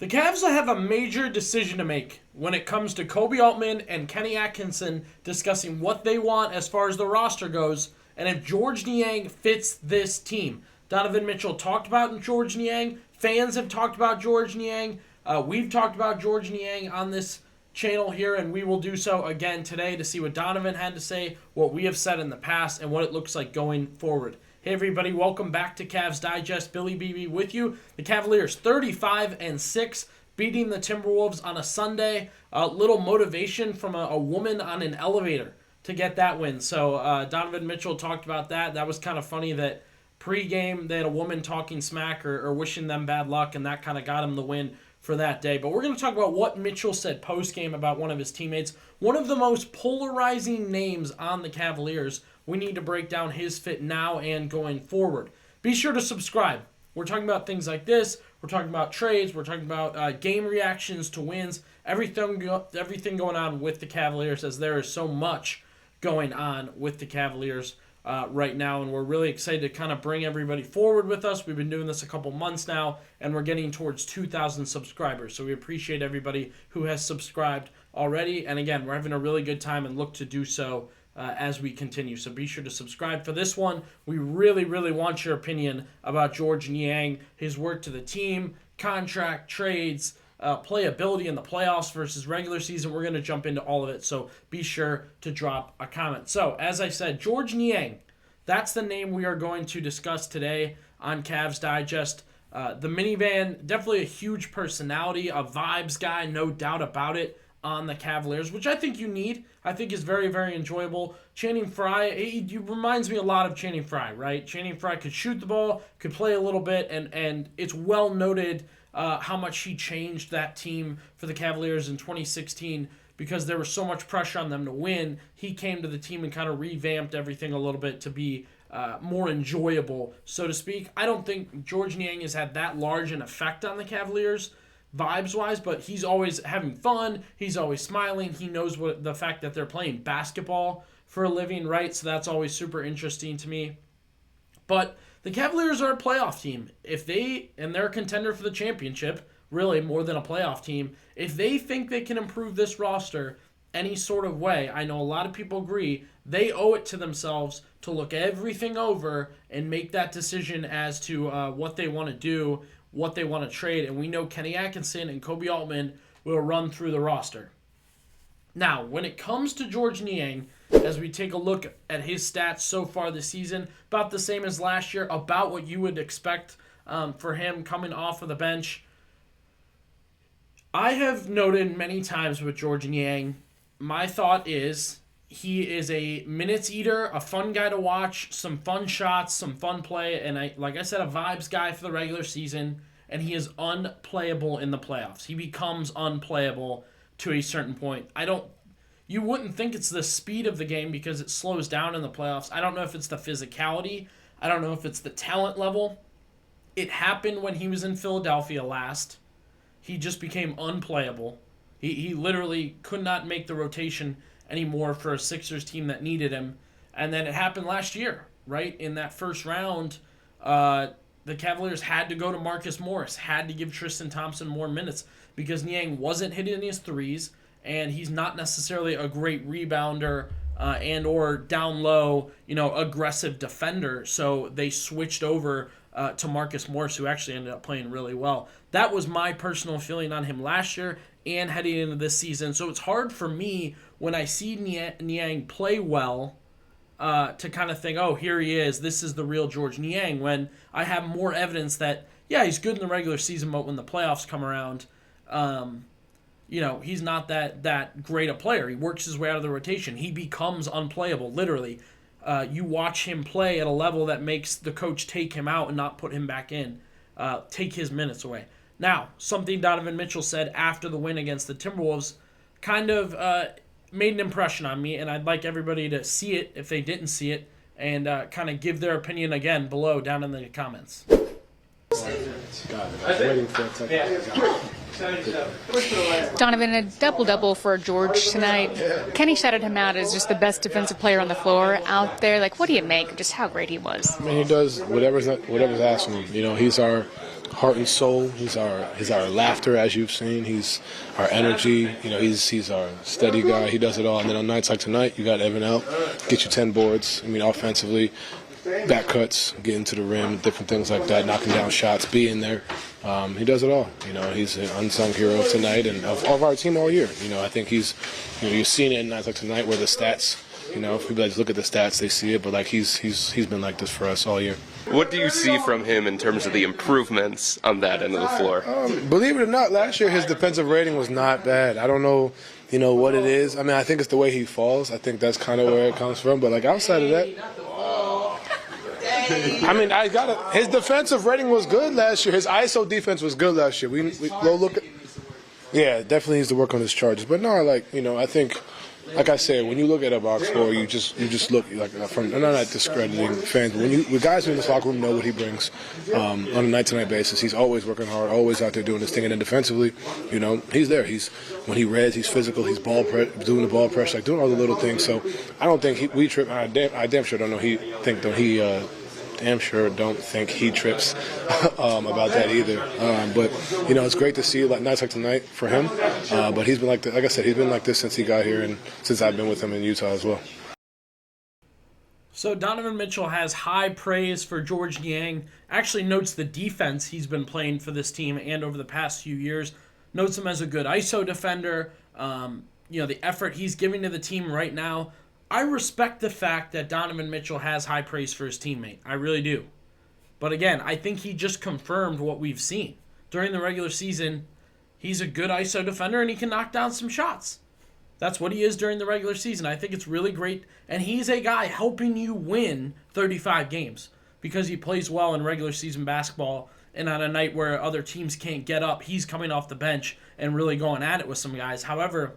The Cavs have a major decision to make when it comes to Koby Altman and Kenny Atkinson discussing what they want as far as the roster goes and if Georges Niang fits this team. Donovan Mitchell talked about Georges Niang. Fans have talked about Georges Niang. We've talked about Georges Niang on this channel here, and we will do so again today to see what Donovan had to say, what we have said in the past, and what it looks like going forward. Hey everybody, welcome back to Cavs Digest. Billy BB with you. The Cavaliers 35-6, beating the Timberwolves on a Sunday. A little motivation from a woman on an elevator to get that win. So Donovan Mitchell talked about that. That was kind of funny that pre-game they had a woman talking smack or wishing them bad luck, and that kind of got him the win for that day. But we're going to talk about what Mitchell said post-game about one of his teammates. One of the most polarizing names on the Cavaliers. We need to break down his fit now and going forward. Be sure to subscribe. We're talking about things like this. We're talking about trades. We're talking about game reactions to wins. Everything going on with the Cavaliers, as there is so much going on with the Cavaliers right now, and we're really excited to kind of bring everybody forward with us. We've been doing this a couple months now, and we're getting towards 2,000 subscribers, so we appreciate everybody who has subscribed already, and again, we're having a really good time and look to do so as we continue, so be sure to subscribe for this one. We really, really want your opinion about Georges Niang, his work to the team, contract, trades, playability in the playoffs versus regular season. We're going to jump into all of it, so be sure to drop a comment. So, as I said, Georges Niang, that's the name we are going to discuss today on Cavs Digest. The minivan, definitely a huge personality, a vibes guy, no doubt about it, on the Cavaliers, which I think you need. I think is very, very enjoyable. Channing Frye, he reminds me a lot of Channing Frye, right? Channing Frye could shoot the ball, could play a little bit, and it's well noted how much he changed that team for the Cavaliers in 2016 because there was so much pressure on them to win. He came to the team and kind of revamped everything a little bit to be more enjoyable, so to speak. I don't think Georges Niang has had that large an effect on the Cavaliers vibes-wise, but he's always having fun. He's always smiling. He knows what the fact that they're playing basketball for a living, right? So that's always super interesting to me. But the Cavaliers are a playoff team. And they're a contender for the championship, really more than a playoff team. If they think they can improve this roster any sort of way, I know a lot of people agree, they owe it to themselves to look everything over and make that decision as to what they want to do, what they want to trade, and we know Kenny Atkinson and Koby Altman will run through the roster. Now, when it comes to Georges Niang, as we take a look at his stats so far this season, about the same as last year, about what you would expect for him coming off of the bench. I have noted many times with Georges Niang, my thought is he is a minutes eater, a fun guy to watch, some fun shots, some fun play, and like I said, a vibes guy for the regular season, and he is unplayable in the playoffs. He becomes unplayable to a certain point. You wouldn't think it's the speed of the game because it slows down in the playoffs. I don't know if it's the physicality. I don't know if it's the talent level. It happened when he was in Philadelphia last. He just became unplayable. He literally could not make the rotation anymore for a Sixers team that needed him. And then it happened last year, right? In that first round, the Cavaliers had to go to Marcus Morris, had to give Tristan Thompson more minutes because Niang wasn't hitting his threes, and he's not necessarily a great rebounder and or down low, aggressive defender. So they switched over to Marcus Morris, who actually ended up playing really well. That was my personal feeling on him last year and heading into this season. So it's hard for me when I see Niang play well to kind of think, oh, here he is. This is the real Georges Niang, when I have more evidence that, yeah, he's good in the regular season, but when the playoffs come around, he's not that great a player. He works his way out of the rotation. He becomes unplayable, literally. You watch him play at a level that makes the coach take him out and not put him back in, take his minutes away. Now, something Donovan Mitchell said after the win against the Timberwolves kind of made an impression on me, and I'd like everybody to see it if they didn't see it, and kind of give their opinion again below down in the comments. Got it. Waiting for a technical. Donovan, a double-double for George tonight. Kenny shouted him out as just the best defensive player on the floor out there. Like, what do you make of just how great he was? I mean, he does whatever's asked of him. You know, he's our heart and soul. He's our laughter, as you've seen. He's our energy. You know, he's our steady guy. He does it all. And then on nights like tonight, you got Evan out, get you 10 boards. I mean, offensively, back cuts, getting to the rim, different things like that, knocking down shots, being there. He does it all. You know, he's an unsung hero tonight and of our team all year. You know, I think he's, you know, you've seen it in nights like tonight where the stats, you know, if people just look at the stats, they see it. But like he's been like this for us all year. What do you see from him in terms of the improvements on that end of the floor? Believe it or not, last year his defensive rating was not bad. I don't know, you know, what it is. I mean, I think it's the way he falls. I think that's kind of where it comes from. But like outside of that, I mean, his defensive rating was good last year. His ISO defense was good last year. We go look at, yeah, definitely needs to work on his charges. But no, like, you know, I think, like I said, when you look at a box score, you just look like from. I'm not discrediting fans, but when guys in this locker room know what he brings on a night-to-night basis. He's always working hard, always out there doing his thing, and then defensively, you know, he's there. When he reads, he's physical. He's doing the ball pressure, like doing all the little things. So I don't think we trip. I damn sure don't know damn sure don't think he trips about that either. But, you know, it's great to see like nights like tonight for him. But he's been like I said, he's been like this since he got here and since I've been with him in Utah as well. So Donovan Mitchell has high praise for George Niang. Actually notes the defense he's been playing for this team and over the past few years. Notes him as a good ISO defender. You know, the effort he's giving to the team right now. I respect the fact that Donovan Mitchell has high praise for his teammate. I really do. But again, I think he just confirmed what we've seen. During the regular season, he's a good ISO defender and he can knock down some shots. That's what he is during the regular season. I think it's really great. And he's a guy helping you win 35 games because he plays well in regular season basketball. And on a night where other teams can't get up, he's coming off the bench and really going at it with some guys. However,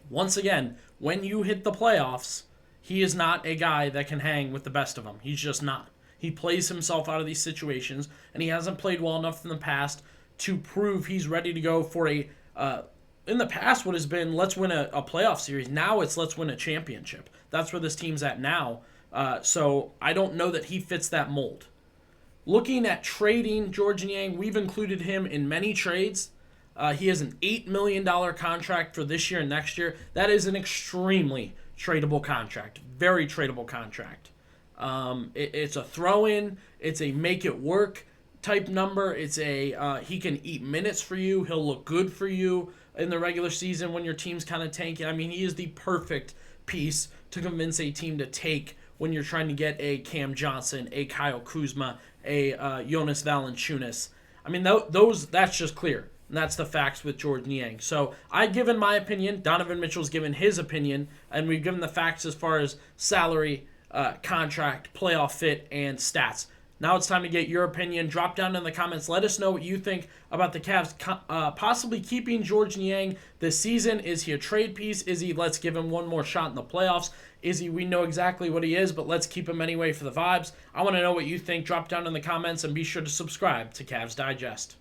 once again, when you hit the playoffs, he is not a guy that can hang with the best of them. He's just not. He plays himself out of these situations, and he hasn't played well enough in the past to prove he's ready to go for a, in the past what has been, let's win a playoff series. Now it's let's win a championship. That's where this team's at now. So I don't know that he fits that mold. Looking at trading George Niang, we've included him in many trades. He has an $8 million contract for this year and next year. That is an extremely tradable contract. Very tradable contract. It's a throw-in. It's a make-it-work type number. It's a he can eat minutes for you. He'll look good for you in the regular season when your team's kind of tanking. I mean, he is the perfect piece to convince a team to take when you're trying to get a Cam Johnson, a Kyle Kuzma, a Jonas Valanciunas. I mean, that's just clear. And that's the facts with George Niang. So I've given my opinion. Donovan Mitchell's given his opinion. And we've given the facts as far as salary, contract, playoff fit, and stats. Now it's time to get your opinion. Drop down in the comments. Let us know what you think about the Cavs possibly keeping George Niang this season. Is he a trade piece? Is he let's give him one more shot in the playoffs? Is he we know exactly what he is, but let's keep him anyway for the vibes? I want to know what you think. Drop down in the comments and be sure to subscribe to Cavs Digest.